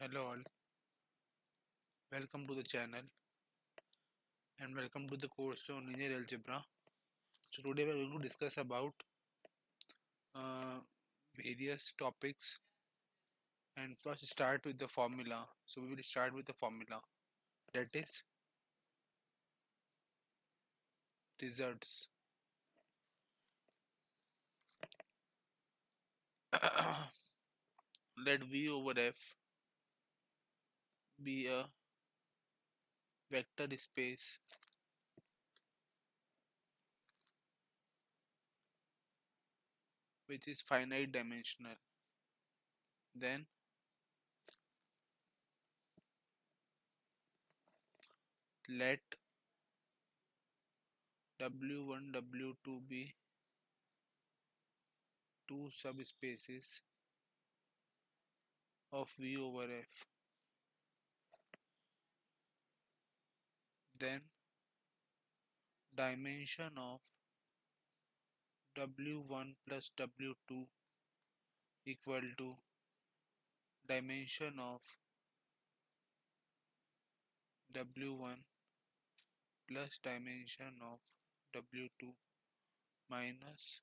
Hello all, welcome to the channel and welcome to the course on linear algebra. So today we are going to discuss about uh, various topics and first start with the formula. So we will start with the formula, that is results. Let V over F be a vector space which is finite dimensional. Then let W1 W2 be two subspaces of V over F. Then dimension of W1 plus W2 equal to dimension of W1 plus dimension of W2 minus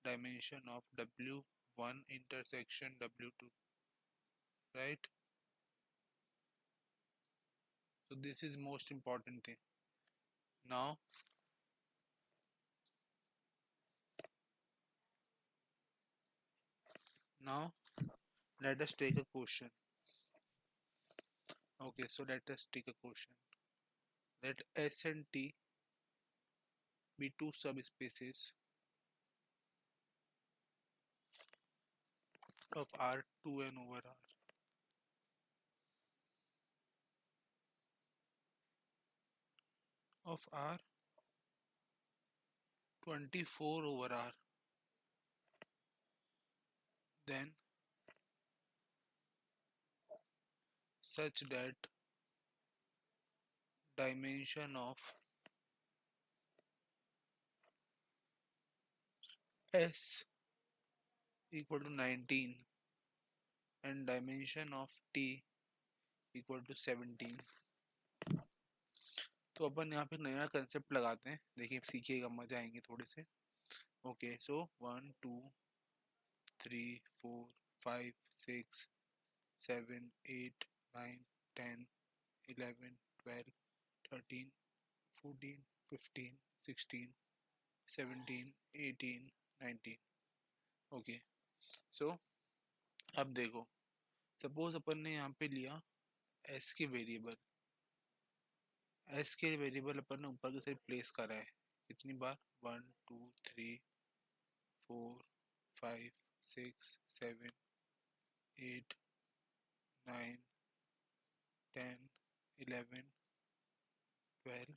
dimension of W1 intersection W2, right? So this is most important thing. Now now let us take a question. Okay, so let us take a question. Let S and T be two subspaces of R2n over R. Of R24 over R. Then such that dimension of S equal to 19 and dimension of T equal to 17. तो अपन यहाँ पे नया concept लगाते हैं, देखिए सीखिएगा, मजा आएंगे थोड़े से. ओके, सो 1 2 3 4 5 6 7 8 9 10 11 12 13 14 15 16 17 18 19. ओके, सो अब देखो, सपोज अपन ने यहाँ पे लिया एस के वेरिएबल. एस के वेरिएबल अपन ने ऊपर की साइड प्लेस करा है. कितनी बार? 1 2 3 4 5 6 7 8 9 10 11 12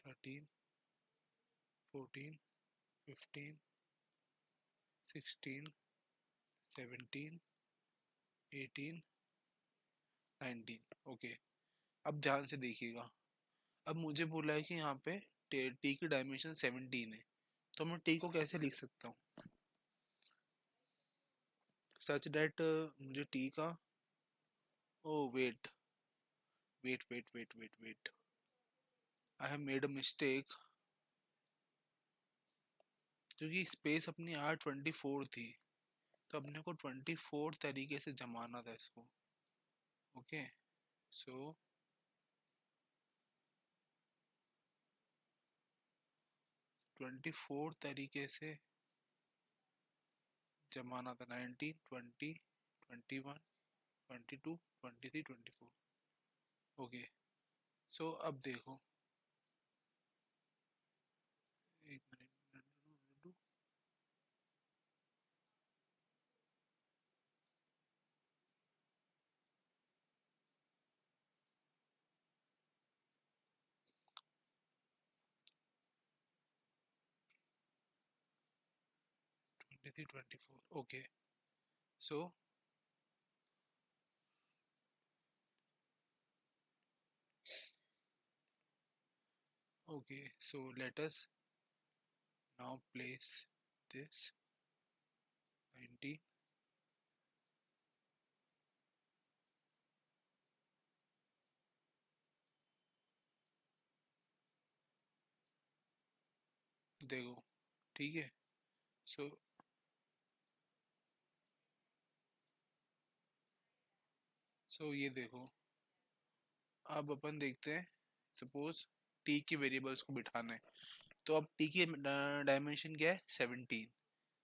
13 14 15 16 17 18 19. ओके, अब ध्यान से देखिएगा. अब मुझे बोला है कि यहाँ पे टी की डायमेंशन 17 है, तो मैं टी को कैसे लिख सकता हूँ? सच डेट मुझे टी का, oh wait wait wait wait wait wait, I have made a mistake. क्योंकि स्पेस अपनी R24 थी, तो अपने को 24 तरीके से जमाना था इसको. ओके, सो 24 तरीके से जमाना था. 19 20 21 22 23 24. ओके, सो अब देखो, एक minute. 23 24. Okay, so okay, so let us now place this 19 देखो, ठीक है। सो ये देखो, अब अपन देखते हैं, सपोज टी के वेरिएबल्स को बिठाना है, तो अब टी की डायमेंशन क्या है, 17।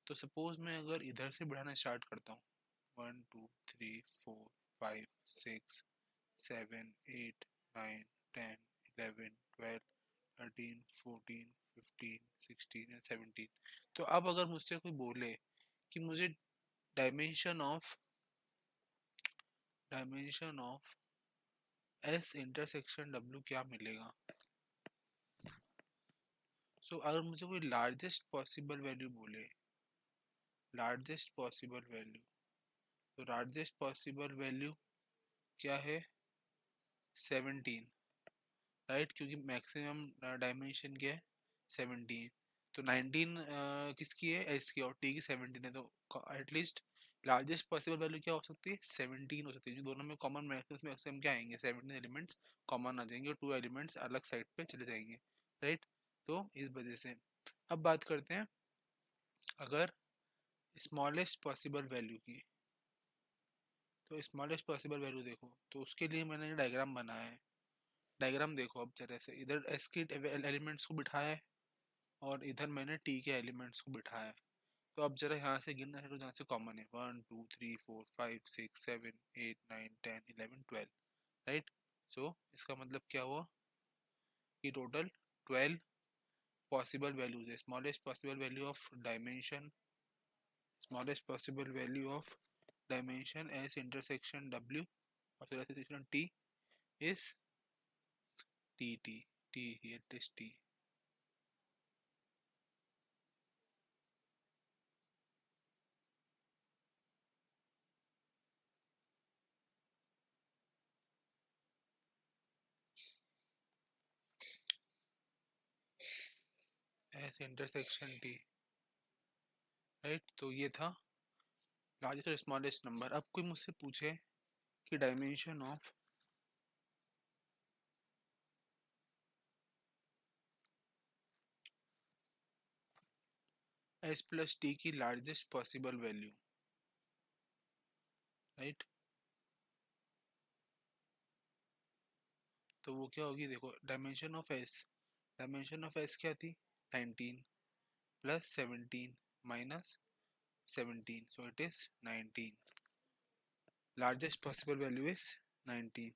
तो सपोज मैं अगर इधर से बढ़ाना स्टार्ट करता हूँ, 1 2 3 4 5 6 7 8 9 10 11 12 13 14 15 16 एंड 17। तो अब अगर मुझसे कोई बोले कि मुझे dimension of S intersection W क्या मिलेगा। अगर मुझे कोई लार्जेस्ट पॉसिबल वैल्यू बोले, लार्जेस्ट पॉसिबल वैल्यू, तो लार्जेस्ट पॉसिबल वैल्यू क्या है, 17, राइट, क्योंकि मैक्सिमम डायमेंशन क्या है, 17। तो 19 किसकी है, एस की, और टी की 17 है, तो एटलीस्ट लार्जेस्ट पॉसिबल वैल्यू क्या हो सकती है, 17 हो सकती है। जो दोनों में कॉमन मैक्सिमम क्या आएंगे, 17 एलिमेंट्स कॉमन आ जाएंगे और 2 एलिमेंट्स अलग साइड पे चले जाएंगे, राइट। तो इस वजह से अब बात करते हैं अगर स्मॉलेस्ट पॉसिबल वैल्यू की। तो स्मॉलेस्ट पॉसिबल वैल्यू देखो, तो उसके लिए मैंने डायग्राम बनाया है। डायग्राम देखो अब जरा से, इधर एस के एलिमेंट्स को बिठाया है और इधर मैंने टी के एलिमेंट्स को बिठाया है। तो अब जरा यहाँ से गिनना है, तो जहाँ से कॉमन है, 1 2 3 4 5 6 7 8 9 10 11 12, राइट। इसका मतलब क्या हुआ कि टोटल 12 पॉसिबल वैल्यूज है। Smallest possible value of dimension, smallest possible value of dimension S intersection W और फिर intersection T is T T T, here is T. S intersection T, right. तो ये था लार्जेस्ट और स्मॉलेस्ट नंबर। अब कोई मुझसे पूछे कि dimension of S plus T की लार्जेस्ट पॉसिबल वैल्यू, राइट, तो वो क्या होगी, देखो डायमेंशन ऑफ एस क्या थी, 19 plus 17 minus 17, so it is 19। Largest possible value is 19।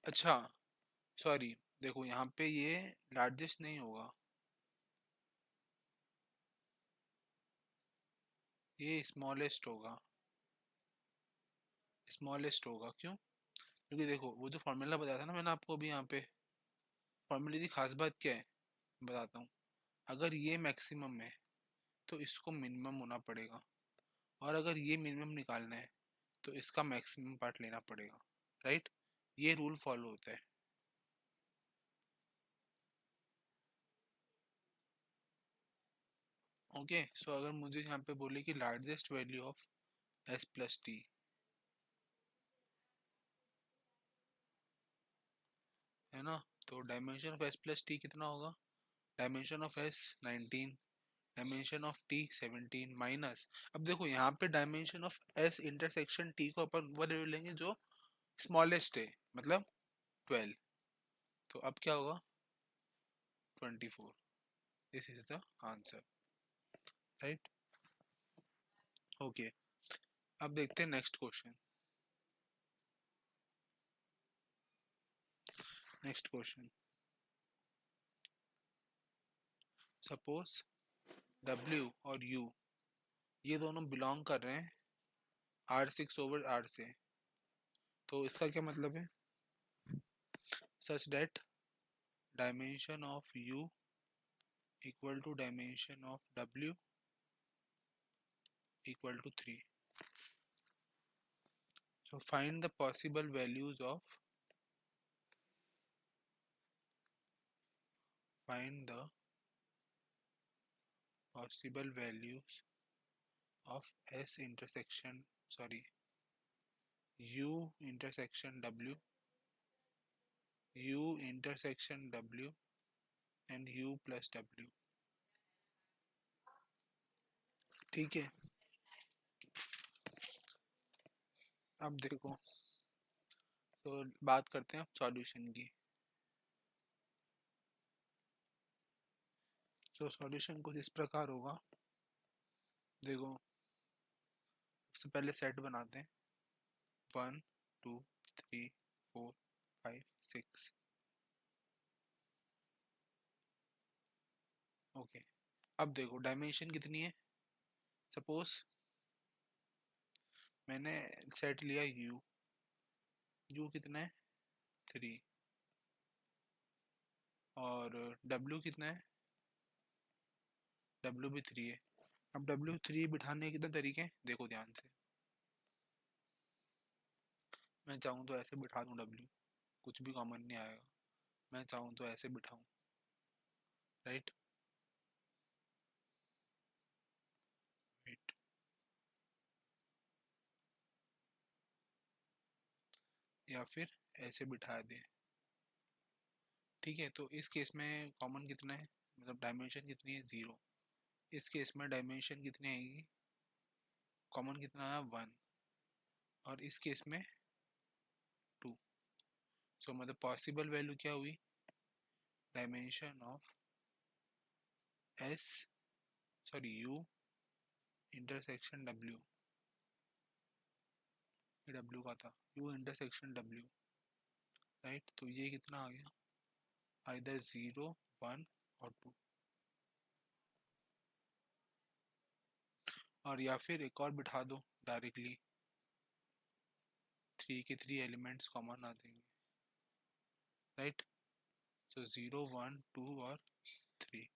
अच्छा, सॉरी, देखो यहाँ पे ये लार्जेस्ट नहीं होगा, ये स्मॉलेस्ट होगा। स्मॉलेस्ट होगा क्यों, क्योंकि देखो वो जो फॉर्मूला बताया था ना मैंने आपको अभी, यहाँ पे फॉर्मूले की खास बात क्या है, बताता हूँ। अगर ये मैक्सिमम है तो इसको मिनिमम होना पड़ेगा, और अगर ये मिनिमम निकालना है तो इसका मैक्सिमम पार्ट लेना पड़ेगा, राइट। ये रूल फॉलो होता है। ओके, अगर मुझे यहाँ पे बोले कि largest value of S plus T, है ना, तो dimension of S plus T कितना होगा, dimension of S 19, dimension of T 17 minus, अब देखो यहाँ पे dimension of S intersection T को अपन वो ले लेंगे जो स्मॉलेस्ट है, मतलब 12। तो अब क्या होगा, 24। This is the answer, right. Okay, अब देखते हैं next question. Next question, suppose W और U ये दोनों बिलोंग कर रहे हैं R6/R से। तो इसका क्या मतलब है, such that dimension of U equal to dimension of W equal to 3। So find the possible values of, find the possible values of S intersection, sorry, U intersection W u intersection w and u plus w। ठीक है, अब देखो, तो बात करते हैं solution की। तो सॉल्यूशन कुछ इस प्रकार होगा, देखो सबसे पहले सेट बनाते हैं, 1 2 3 4 5 6। ओके, अब देखो डायमेंशन कितनी है। सपोज मैंने सेट लिया u कितना है 3, और w कितना है, w भी 3 है। अब w3 बिठाने के कितने तरीके हैं, देखो ध्यान से। मैं चाहूँ तो ऐसे बिठा दूँ w, कुछ भी कॉमन नहीं आएगा। मैं चाहूँ तो ऐसे बिठाऊँ, राइट, वेट, या फिर ऐसे बिठा दे। ठीक है, तो इस केस में कॉमन कितना है, मतलब डायमेंशन कितनी है, 0। इस केस में डायमेंशन कितनी आएगी, कॉमन कितना आया, 1, और इस केस में 2। सो मतलब पॉसिबल वैल्यू क्या हुई, dimension of S, sorry u intersection w, ये w का था, u इंटरसेक्शन w, राइट। तो ये कितना आ गया, आइदर 0 1 और 2। और या फिर एक और बिठा दो डायरेक्टली, 3 के 3 एलिमेंट्स कॉमन आ जाएंगे, राइट। सो 0 1 2 और 3।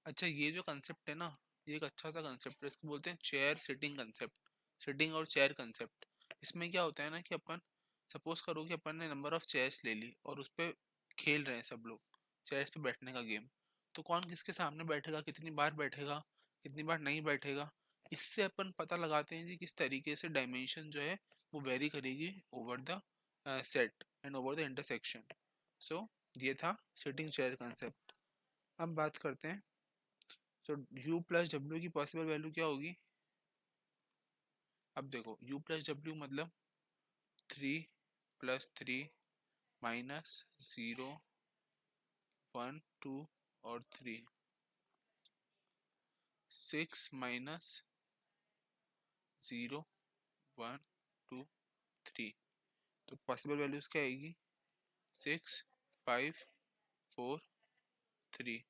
अच्छा, ये जो कंसेप्ट है ना, ये एक अच्छा सा कंसेप्ट है, इसको बोलते हैं चेयर सिटिंग कंसेप्ट, सिटिंग और चेयर कंसेप्ट। इसमें क्या होता है ना कि अपन, सपोज करो कि अपन ने नंबर ऑफ चेयर्स ले ली और उस पर खेल रहे हैं सब लोग, चेयर्स पे बैठने का गेम। तो कौन किसके सामने बैठेगा, कितनी बार बैठेगा, कितनी बार नहीं बैठेगा, इससे अपन पता लगाते हैं जी किस तरीके से डायमेंशन जो है वो वेरी करेगी over the set and over the intersection. So ये था सिटिंग चेयर कंसेप्ट। अब बात करते हैं, तो u प्लस डब्ल्यू की पॉसिबल वैल्यू क्या होगी। अब देखो u प्लस डब्ल्यू मतलब 3 + 3 -0 1 2 और 3, 6 -0 1 2 3। तो पॉसिबल वैल्यूज क्या आएगी, 6 5 4 3।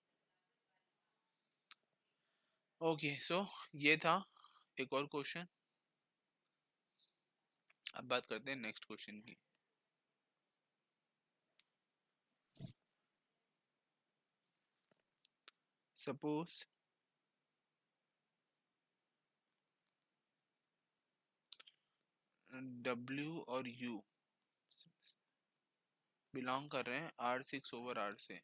ओके, सो ये था एक और क्वेश्चन। अब बात करते हैं नेक्स्ट क्वेश्चन की। सपोज W और U बिलोंग कर रहे हैं R6/R से,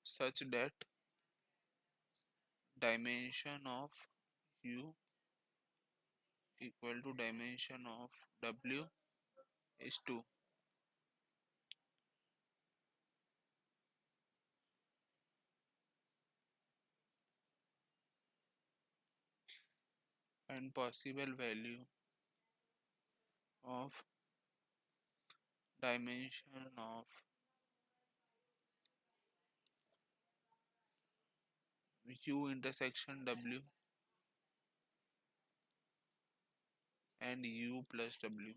such that dimension of U equal to dimension of W is 2, and possible value of dimension of U intersection W and U plus W.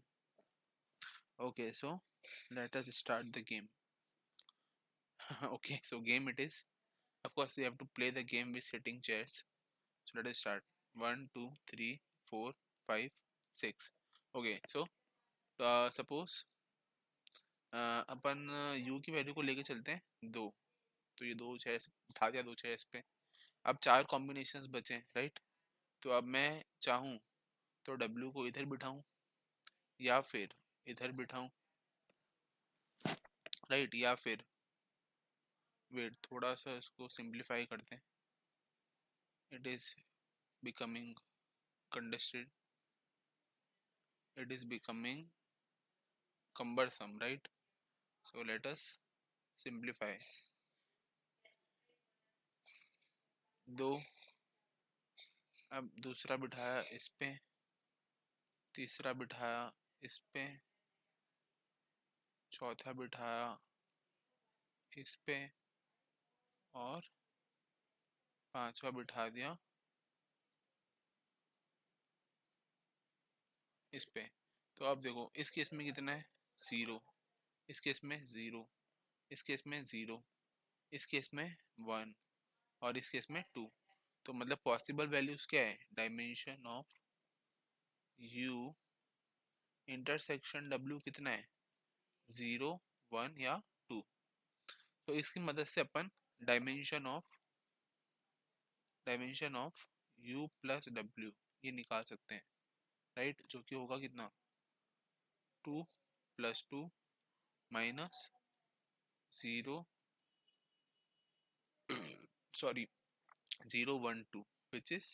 Okay, so let us start the game. Okay, so game it is. Of course, we have to play the game with sitting chairs. So let us start. 1 2 3 4 5 6। Okay, so suppose upon u की value को लेके चलते हैं 2। तो ये 2 chairs उठा दिया, 2 chairs पे। अब 4 कॉम्बिनेशंस बचे, राइट। तो अब मैं चाहूँ तो w को इधर बिठाऊं या फिर इधर बिठाऊं, राइट, या फिर वेट थोड़ा सा इसको सिंप्लीफाई करते हैं, it is becoming condensed. it is becoming cumbersome, right? So let us simplify. दो, अब दूसरा बिठाया इस पे, तीसरा बिठाया इस पे, चौथा बिठाया इस पे, और पांचवा बिठा दिया इस पे। तो अब देखो इस केस में कितना है, जीरो, इस केस में जीरो, इस केस में जीरो, इस केस में वन, और इस केस में टू। तो मतलब पॉसिबल वैल्यूज क्या है, dimension of U intersection W कितना है, जीरो, वन या टू। तो इसकी मदद से अपन dimension of U plus W ये निकाल सकते हैं, राइट? जो कि होगा कितना, two plus two minus zero, sorry, zero one two, which is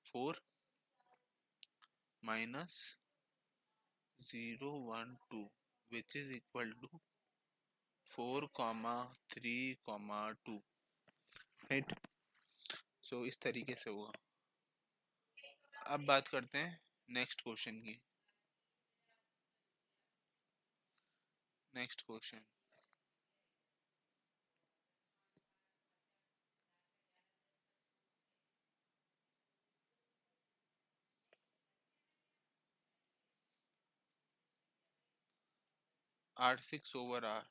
four minus zero one two, which is equal to four comma three comma two, right? So इस तरीके से हुआ। अब बात करते हैं नेक्स्ट क्वेश्चन की। Next question, R6/R।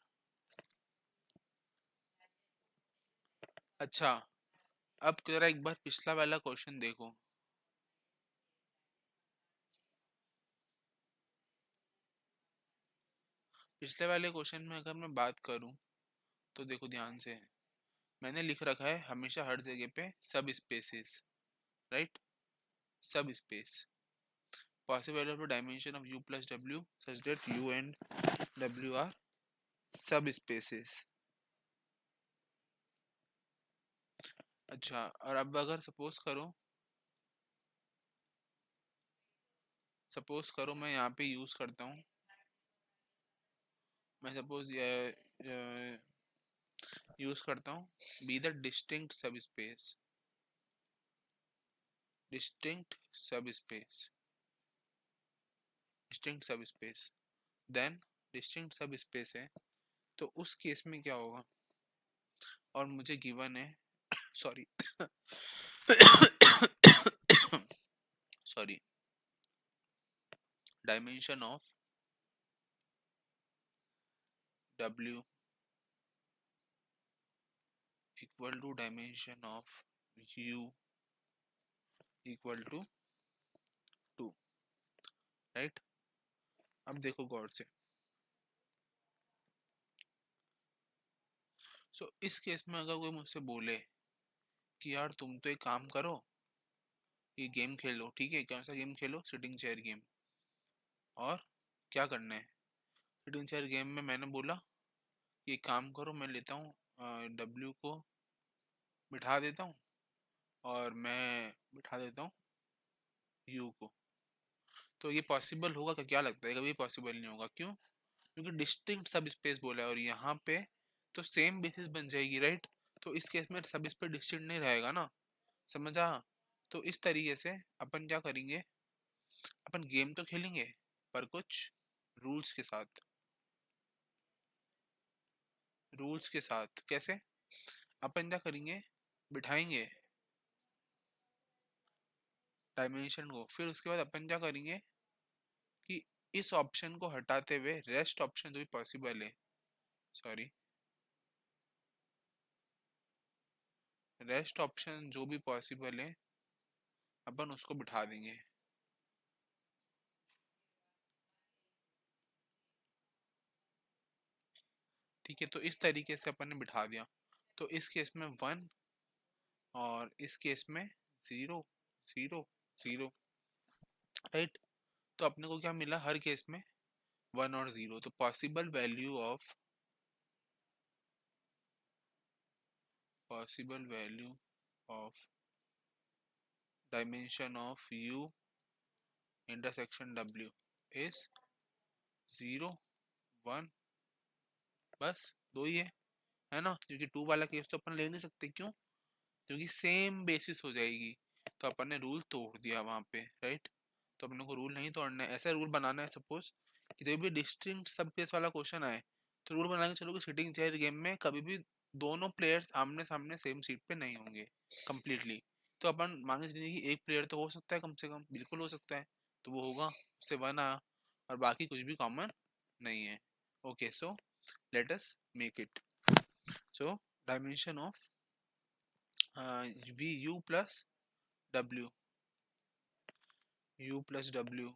अच्छा, अब जरा एक बार पिछला वाला क्वेश्चन देखो। पिछले वाले क्वेश्चन में अगर मैं बात करूं तो देखो ध्यान से, मैंने लिख रखा है हमेशा हर जगह पे सब स्पेसेस, राइट? सब space, possible of dimension of u plus w such that u and w are सब स्पेसेस। अच्छा, और अब अगर सपोज करो मैं यहाँ पे यूज करता हूँ, मैं सपोज यूज करता हूँ बी द डिस्टिंक्ट सब स्पेस, डिस्टिंक्ट सब space, then distinct subspace है, तो उस केस में क्या होगा, और मुझे गिवन है sorry sorry, dimension of w equal to dimension of u equal to two, right? अब देखो गौर से, इस केस में अगर कोई मुझसे बोले कि यार तुम तो एक काम करो, ये गेम खेलो, ठीक है? कौन सा गेम खेलो, सिटिंग चेयर गेम। और क्या करना है सिटिंग चेयर गेम में, मैंने बोला कि एक काम करो, मैं लेता हूँ डब्ल्यू को बिठा देता हूँ, और मैं बिठा देता हूँ यू को। तो ये पॉसिबल होगा क्या, क्या लगता है? कभी पॉसिबल नहीं होगा। क्यों? क्योंकि डिस्टिंक्ट सब स्पेस बोला है, और यहाँ पे तो सेम बेसिस बन जाएगी, राइट? तो इस केस में सब स्पेस डिस्टिंक्ट नहीं रहेगा ना, समझा? तो इस तरीके से अपन क्या करेंगे, अपन गेम तो खेलेंगे पर कुछ रूल्स के साथ। रूल्स के साथ कैसे? अपन क्या करेंगे, बिठाएंगे डायमेंशन को, फिर उसके बाद अपन क्या करेंगे कि इस ऑप्शन को हटाते हुए रेस्ट ऑप्शन जो भी पॉसिबल है, सॉरी, रेस्ट ऑप्शन जो भी पॉसिबल है अपन उसको बिठा देंगे। ठीक है, तो इस तरीके से अपन ने बिठा दिया। तो इस केस में वन, और इस केस में जीरो, जीरो, जीरो, राइट? तो अपने को क्या मिला हर केस में, वन और जीरो। तो possible value of dimension of U intersection W is 0 1, बस दो ही है ना, क्योंकि 2 वाला केस तो अपन ले नहीं सकते, क्यों? क्योंकि सेम बेसिस हो जाएगी। तो अपन ने रूल तोड़ दिया वहां पे, राइट? तो अपने को रूल नहीं तोड़ना है, ऐसा रूल बनाना है सपोज कि जब भी डिस्टिंक्ट सब केस वाला क्वेश्चन आए तो रूल बना के चलो कि सिटिंग चेयर गेम में कभी भी दोनों प्लेयर्स आमने सामने सेम सीट पे नहीं होंगे कंप्लीटली। तो अपन मान के चलिए कि एक प्लेयर तो हो सकता है कम से कम, बिल्कुल हो सकता है, तो वो होगा, उससे वन आया, और बाकी कुछ भी कॉमन नहीं है। Okay, so let us make it. So dimension of v u plus w, u plus w,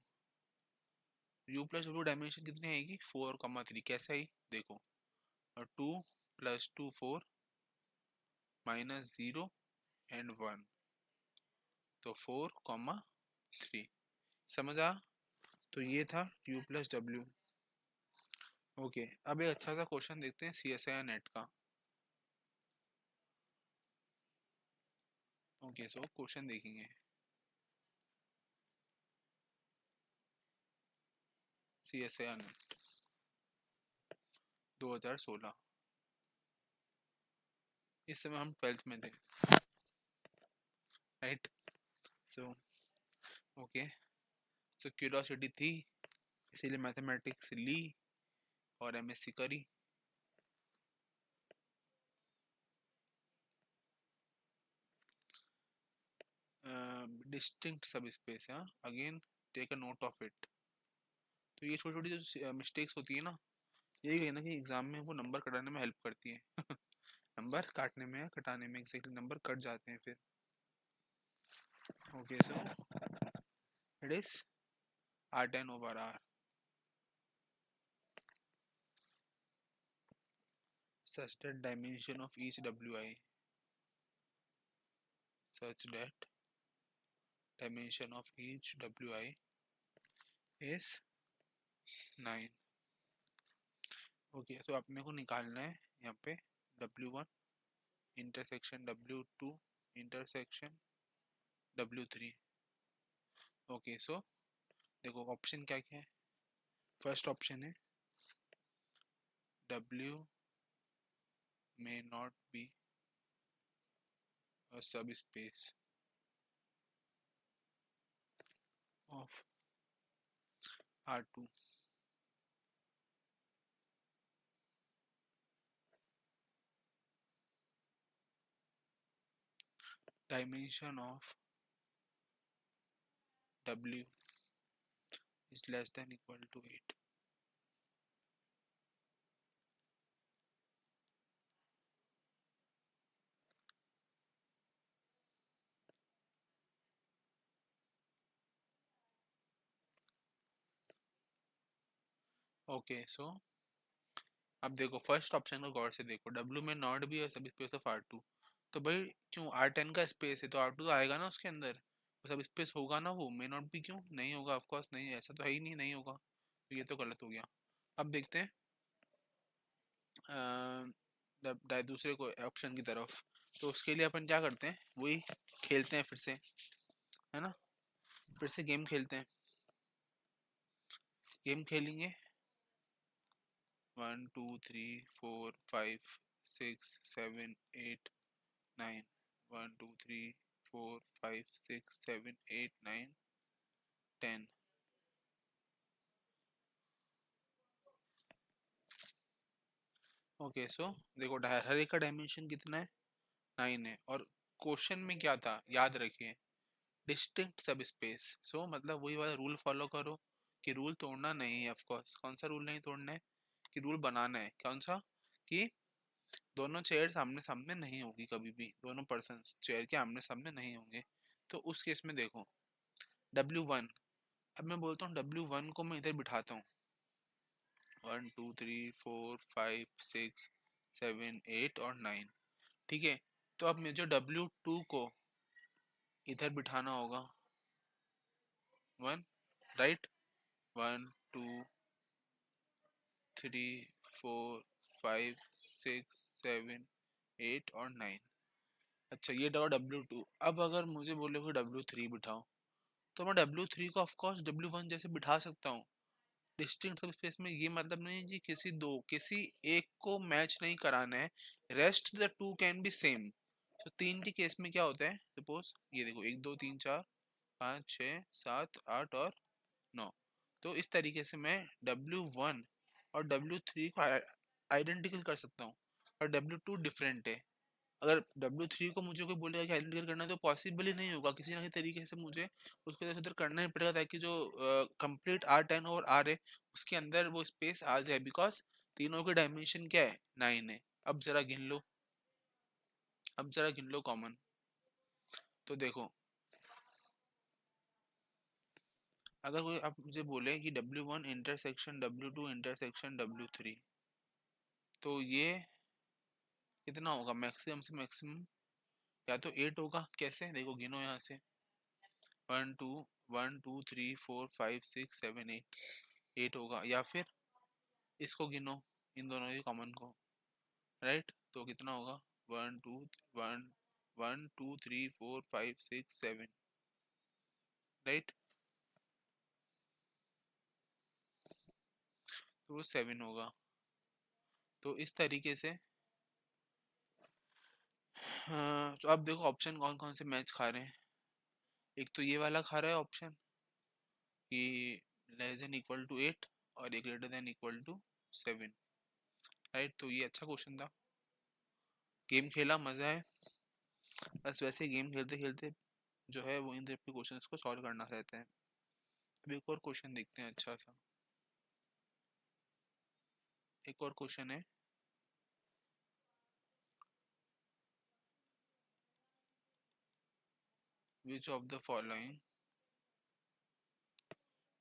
u plus w dimension कितनी आएगी 4,3। कैसे आई देखो, 2 + 2 4 -0 एंड 1, तो 4,3। समझ आ? तो ये था u plus w। ओके, अब एक अच्छा सा क्वेश्चन देखते हैं CSIR नेट का। ओके, सो क्वेश्चन देखेंगे CSIR नेट 2016। इस समय हम 12th में थे, राइट? सो ओके, सो क्यूरियोसिटी थी, इसीलिए मैथमेटिक्स ली और MSc करी। डिस्टिंक्ट सब स्पेस, हाँ, again take a note of it. तो ये छोटी छोटी जो मिस्टेक्स होती है ना, यही है ना कि एग्जाम में वो नंबर कटाने में हेल्प करती है। नंबर काटने में या कटाने में, एग्जैक्टली नंबर कट जाते हैं फिर। Okay, so it is R10/R such that dimension of each wi, such that dimension of each wi is 9। Okay, तो अपने को निकालना है यहाँ पे W1 intersection W2 intersection W3। Okay, so देखो ऑप्शन क्या क्या है। फर्स्ट ऑप्शन है W may not be a subspace of R2। Dimension of W is less than equal to 8। Okay, सो अब देखो फर्स्ट ऑप्शन को गौर से देखो, W में नॉट भी है सब स्पेस ऑफ R2। तो भाई क्यों, R10 का स्पेस है तो R2 तो आएगा ना उसके अंदर, वो सब स्पेस होगा ना, वो मे नॉट भी क्यों नहीं होगा, ऑफ कोर्स नहीं, ऐसा तो है ही नहीं, नहीं होगा, तो ये तो गलत हो गया। अब देखते हैं दूसरे को ऑप्शन की तरफ। तो उसके लिए अपन क्या करते हैं, वही खेलते हैं फिर से, है ना? फिर से गेम खेलते हैं, गेम खेलेंगे 1 2 3 4 5 6 7 8 9, 1 2 3 4 5 6 7 8 9 10। ओके, सो देखो हर एक का डायमेंशन कितना है, 9 है, और क्वेश्चन में क्या था याद रखिए, डिस्टिंक्ट सब स्पेस। सो मतलब वही वाला रूल फॉलो करो कि रूल तोड़ना नहीं है। ऑफ कोर्स कौन सा रूल नहीं तोड़ना है, कि रूल बनाना है, कौन सा, कि दोनों चेयर आमने सामने नहीं होगी कभी भी, दोनों पर्सन चेयर के आमने सामने नहीं होंगे। तो उस केस में देखो W1, अब मैं बोलता हूँ W1 को मैं इधर बिठाता हूँ 1 2 3 4 5 6 7 8 और 9, ठीक है? तो अब मुझे W2 को इधर बिठाना होगा 1, राइट? 1 2 3 4 5 6 7 8 और 9। अच्छा, ये रहा W2। अब अगर मुझे बोले कि W3 बिठाओ, तो मैं W3 को ऑफकोर्स W1 जैसे बिठा सकता हूँ डिस्टिंक्ट सब स्पेस में। ये मतलब नहीं है कि किसी एक को मैच नहीं कराना है, rest the two can be same. तो तीन के केस में क्या होता है, सपोज ये देखो 1 2 3 4 5 6 7 8 और 9। तो इस तरीके से मैं W1 और W3 को आइडेंटिकल कर सकता हूँ, और W2 डिफरेंट है। अगर W3 को मुझे कोई बोलेगा कि आइडेंटिकल करना है तो पॉसिबल ही नहीं होगा, किसी ना किसी तरीके से मुझे उसको इधर उधर करना ही पड़ेगा, ताकि जो कंप्लीट R10 और R है उसके अंदर वो स्पेस आ जाए, बिकॉज तीनों के डायमेंशन क्या है, 9 है। अब जरा गिन लो, कॉमन। तो देखो, अगर कोई आप मुझे बोले कि W1 intersection W2 intersection W3, तो ये कितना होगा मैक्सिमम से मैक्सिमम? या तो 8 होगा, कैसे देखो गिनो यहाँ से, 1 2 1 2 3 4 5 6 7 8, 8 होगा। या फिर इसको गिनो, इन दोनों के कॉमन को, राइट? तो कितना होगा, 1 2 1 1 2 3 4 5 6 7, राइट? तो वो 7 होगा। तो इस तरीके से हाँ, तो अब देखो ऑप्शन कौन कौन से मैच खा रहे हैं। एक तो ये वाला खा रहा है ऑप्शन कि लेस देन इक्वल टू 8 और ये greater than equal to 7, right? तो ये अच्छा क्वेश्चन था, गेम खेला, मजा है। बस वैसे गेम खेलते खेलते जो है वो इन टाइप के क्वेश्चंस को सॉल्व करना रहता है। अब एक और क्वेश्चन देखते हैं अच्छा सा। एक और क्वेश्चन है, which of the following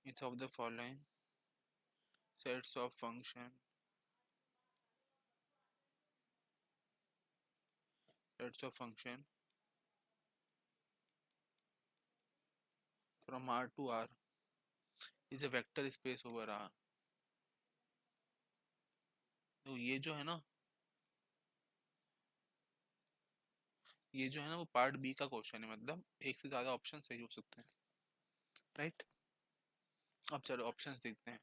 each of the following sets of function from R to R is a vector space over R। तो ये जो है ना वो पार्ट बी का क्वेश्चन है, मतलब एक से ज्यादा ऑप्शन सही हो सकते हैं, राइट? अब चलो ऑप्शंस देखते हैं।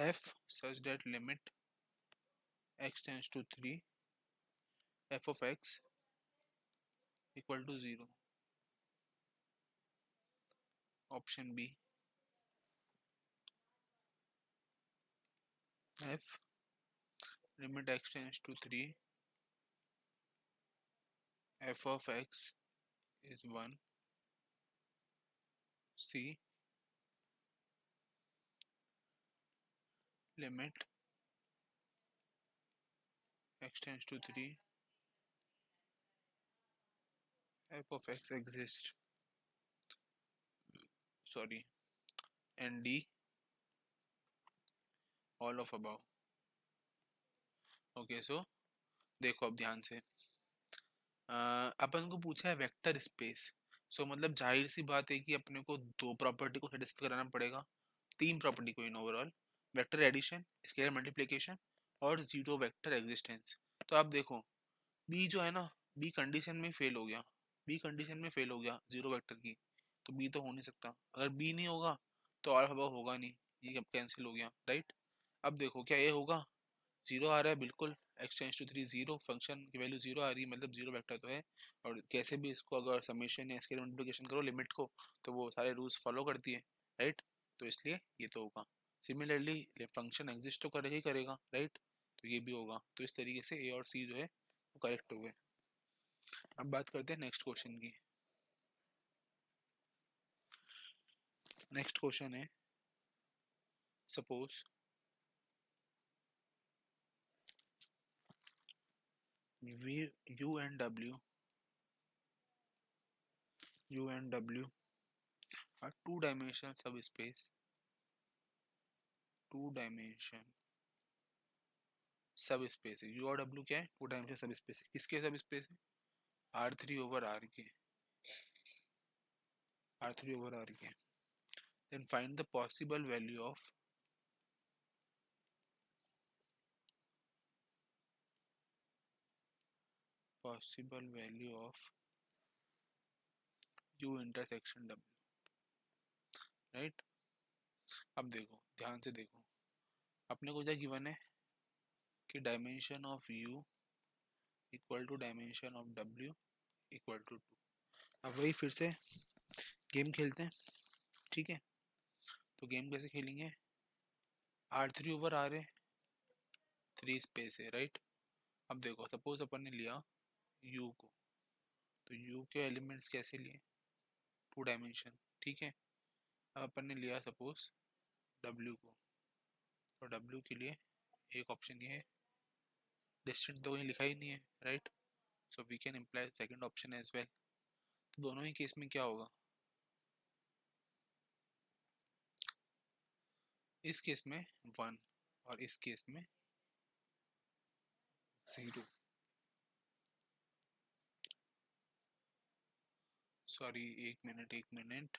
f such that limit x tends to 3 f of x equal to 0। Option B, f limit x tends to 3 f of x is 1। c limit x tends to 3 f of x exists, sorry, and d all of above। Okay so देखो अब ध्यान से, अपन को पूछा है vector space. सो मतलब जाहिर सी बात है कि अपने को दो प्रॉपर्टी को सेटिस्फाई कराना पड़ेगा, तीन प्रॉपर्टी को in overall, vector addition, scalar multiplication और जीरो वेक्टर एग्जिस्टेंस। तो आप देखो बी जो है ना, बी कंडीशन में फेल हो गया, बी कंडीशन में फेल हो गया जीरो वेक्टर की, तो बी तो हो नहीं सकता। अगर बी नहीं होगा तो अल्फा होगा नहीं, ये कैंसिल हो गया, राइट? अब देखो क्या ए होगा, जीरो आ रहा है बिल्कुल, x tends to 3 zero, function की वैल्यू जीरो आ रही है, मतलब जीरो वेक्टर तो है। और कैसे भी इसको अगर समेशन या स्केलर मल्टीप्लिकेशन करो लिमिट को, तो वो सारे रूल्स फॉलो करती है, राइट? तो इसलिए ये तो होगा। सिमिलरली फंक्शन एग्जिस्ट तो करेगा ही करेगा, राइट? तो ये भी होगा। तो इस तरीके से ए और सी जो है वो करेक्ट हो गए। अब बात करते हैं नेक्स्ट क्वेश्चन की। नेक्स्ट क्वेश्चन है, suppose we u and w are two dimensional subspace, two dimension subspace है। यू और डब्ल्यू क्या है, टू डायमेंशन सब स्पेस है। किसके सब स्पेस है, R3 ओवर R के, R3 ओवर R के। Then find the possible value of possible value of U intersection W, right. अब देखो ध्यान से देखो, अपने को क्या गिवन है कि dimension of U equal to dimension of W equal to 2। अब वही फिर से गेम खेलते हैं, ठीक है। तो गेम कैसे खेलेंगे, R3/R है, 3 स्पेस है, राइट। अब देखो सपोज अपन ने लिया u को, तो u के एलिमेंट्स कैसे लिए, 2 डायमेंशन, ठीक है। अब अपन ने लिया सपोज w को, तो w के लिए एक ऑप्शन ये है, डिस्टेंस तो कहीं लिखा ही नहीं है, right. So we can imply second option as well. तो दोनों ही केस में क्या होगा, इस केस में 1 और इस केस में 0। सॉरी, एक मिनट,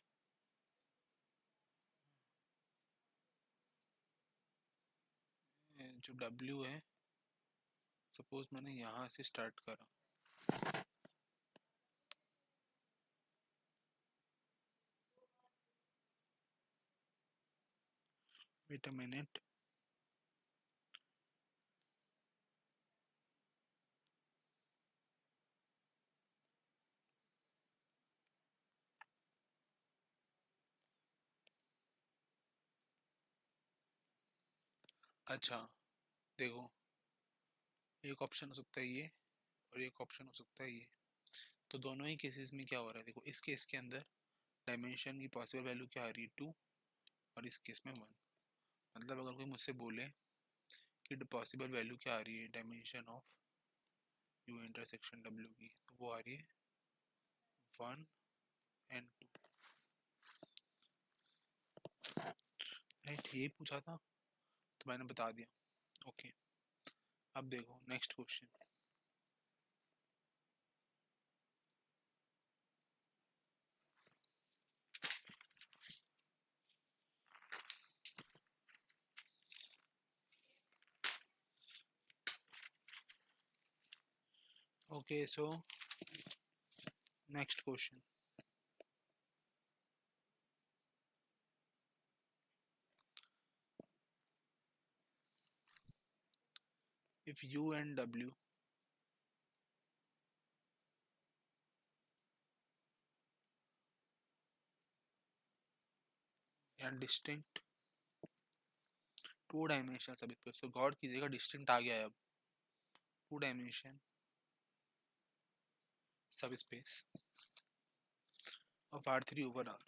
जो W है, सपोज मैंने यहाँ से स्टार्ट करा, वेट अ मिनट, अच्छा देखो, एक ऑप्शन हो सकता है ये और एक ऑप्शन हो सकता है ये। तो दोनों ही केसेस में क्या हो रहा है, देखो इस केस के अंदर डायमेंशन की पॉसिबल वैल्यू क्या आ रही है, 2, और इस केस में 1। मतलब अगर कोई मुझसे बोले कि पॉसिबल वैल्यू क्या आ रही है dimension of U intersection W की, तो वो आ रही है 1 एंड 2, राइट। यही पूछा था तो मैंने बता दिया, ओके। अब देखो next question, okay. So next question, if u and w are distinct 2 dimensional सब स्पेस, तो गौर कीजिएगा डिस्टिंक्ट आ गया है अब, 2 डायमेंशन सब space of R3/R,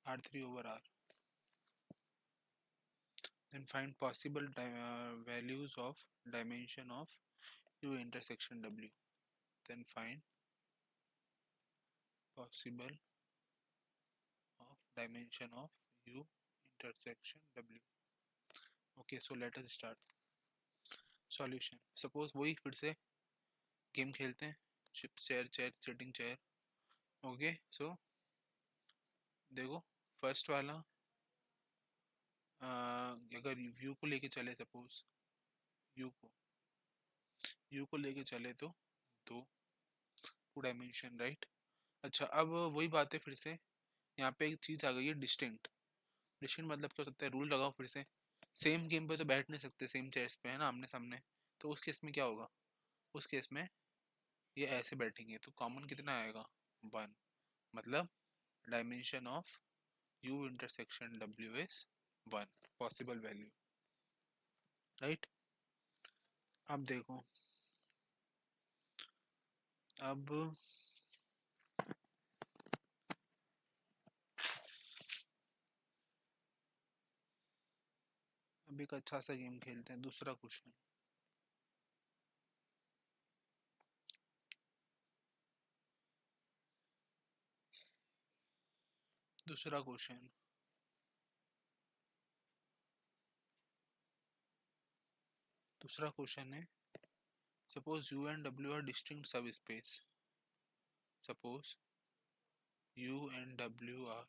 R3/R, then find possible values of dimension of u intersection w, then find possible of dimension of u intersection w। okay, so let us start solution। suppose वही फिर से game खेलते हैं, shift chair chair sitting chair, okay. So देखो first वाला, अगर view को लेके चले, सपोज यू को लेके चले तो 2 डायमेंशन, राइट। अच्छा अब वही बात है फिर से, यहाँ पे एक चीज आ गई है डिस्टिंक्ट। डिस्टिंक्ट मतलब क्या हो सकता है, रूल लगाओ फिर से, सेम गेम पे तो बैठ नहीं सकते सेम चेयर्स पे, है ना, आमने सामने। तो उस केस में क्या होगा, उस केस में ये ऐसे बैठेंगे, तो कॉमन कितना आएगा, 1। मतलब dimension of U intersection W is 1, possible value, right. अब देखो, अब एक अच्छा सा गेम खेलते हैं, दूसरा क्वेश्चन। दूसरा क्वेश्चन, दूसरा क्वेश्चन है, suppose U and W are distinct subspace, suppose U and W are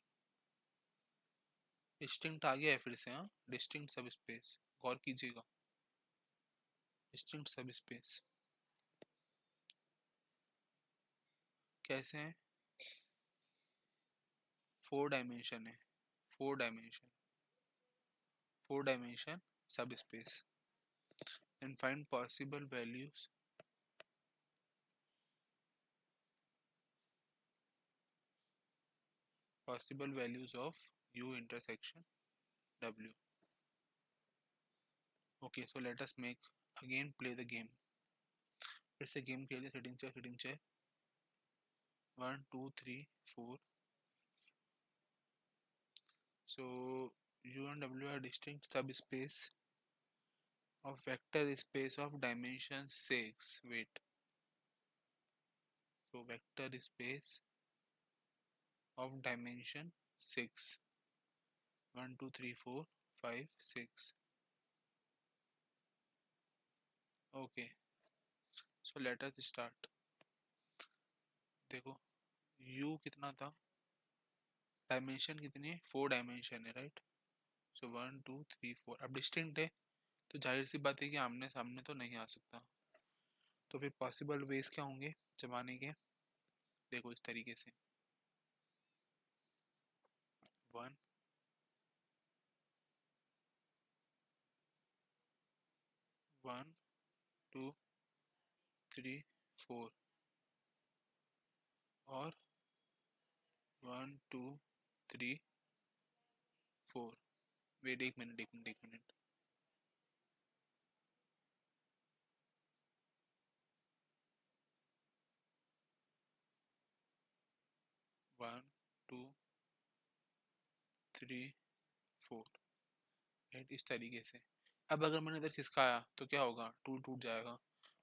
distinct आ गया है फिर से, हाँ, डिस्टिंक्ट सब स्पेस, गौर कीजिएगा। डिस्टिंक्ट सब स्पेस कैसे हैं? 4 डायमेंशन है, 4 dimension subspace and find possible values of u intersection w. Okay so let us make again play the game. फिर से गेम खेलिए. Setting check 1 2 3 4. So u and w are distinct subspace of vector space of dimension 6. Wait. So vector space of dimension 6. 1 2 3 4 5 6. Okay. So let us start. देखो u कितना था, dimension कितनी है, 4 dimension है right. सो 1 2 3 4. अब डिस्टिंक्ट है तो जाहिर सी बात है कि आमने सामने तो नहीं आ सकता. तो फिर पॉसिबल वेज क्या होंगे जमाने के? देखो इस तरीके से 1 1 2 3 4 और 1 2 3 4. वेट एक मिनट. 1 2 3 4 राइट इस तरीके से. अब अगर मैंने इधर खिसकाया तो क्या होगा, टूल टूट जाएगा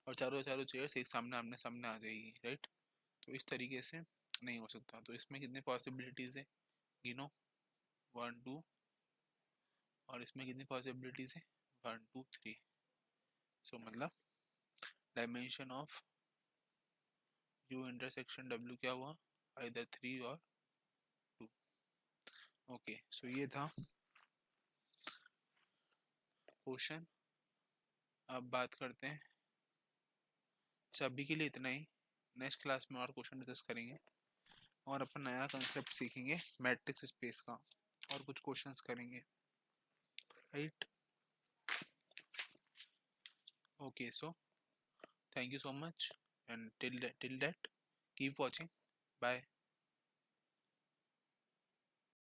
और चारों चेयर्स एक सामने आमने सामने आ जाएगी राइट. तो इस तरीके से नहीं हो सकता. तो इसमें कितनी पॉसिबिलिटीज है गिनो. 1 2. और इसमें कितनी पॉसिबिलिटीज है 1 2 3. सो मतलब dimension of u intersection w क्या हुआ, इधर 3 और 2. ओके सो ये था क्वेश्चन. अब बात करते हैं. अभी के लिए इतना ही. नेक्स्ट क्लास में और क्वेश्चन डिस्कस करेंगे और अपन नया कंसेप्ट सीखेंगे मैट्रिक्स स्पेस का और कुछ क्वेश्चंस करेंगे right. Okay so thank you so much and till that keep watching. Bye.